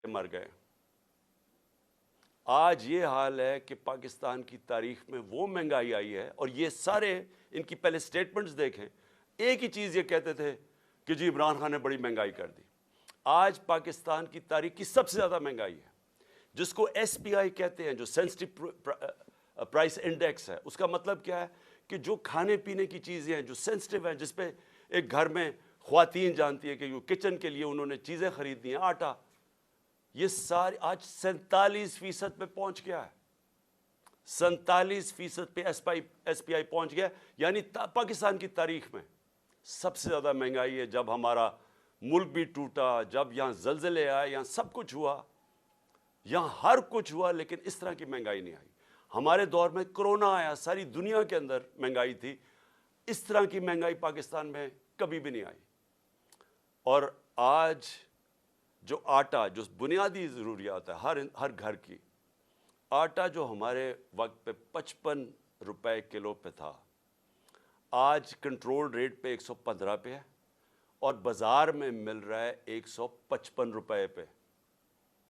مر گئے. آج یہ حال ہے کہ پاکستان کی تاریخ میں وہ مہنگائی آئی ہے, اور یہ سارے ان کی پہلے سٹیٹمنٹس دیکھیں, ایک ہی چیز یہ کہتے تھے کہ جی عمران خان نے بڑی مہنگائی کر دی. آج پاکستان کی تاریخ کی سب سے زیادہ مہنگائی ہے, جس کو ایس پی آئی کہتے ہیں, جو سینسٹیو پرائس انڈیکس ہے. اس کا مطلب کیا ہے کہ جو کھانے پینے کی چیزیں ہیں جو سینسٹیو ہیں, جس پہ ایک گھر میں خواتین جانتی ہے کہ جو کچن کے لیے انہوں نے چیزیں خریدنی ہیں, آٹا, یہ ساری آج 47% پہ پہنچ گیا ہے. 47% پہ ایس پی آئی پہنچ گیا, یعنی پاکستان کی تاریخ میں سب سے زیادہ مہنگائی ہے. جب ہمارا ملک بھی ٹوٹا, جب یہاں زلزلے آئے, یہاں سب کچھ ہوا, یہاں ہر کچھ ہوا, لیکن اس طرح کی مہنگائی نہیں آئی. ہمارے دور میں کرونا آیا, ساری دنیا کے اندر مہنگائی تھی, اس طرح کی مہنگائی پاکستان میں کبھی بھی نہیں آئی. اور آج جو آٹا, جو بنیادی ضروریات ہے ہر گھر کی, آٹا جو ہمارے وقت پہ 55 روپے کلو پہ تھا, آج کنٹرول ریٹ پہ 115 پہ ہے, اور بازار میں مل رہا ہے 155 روپے پہ.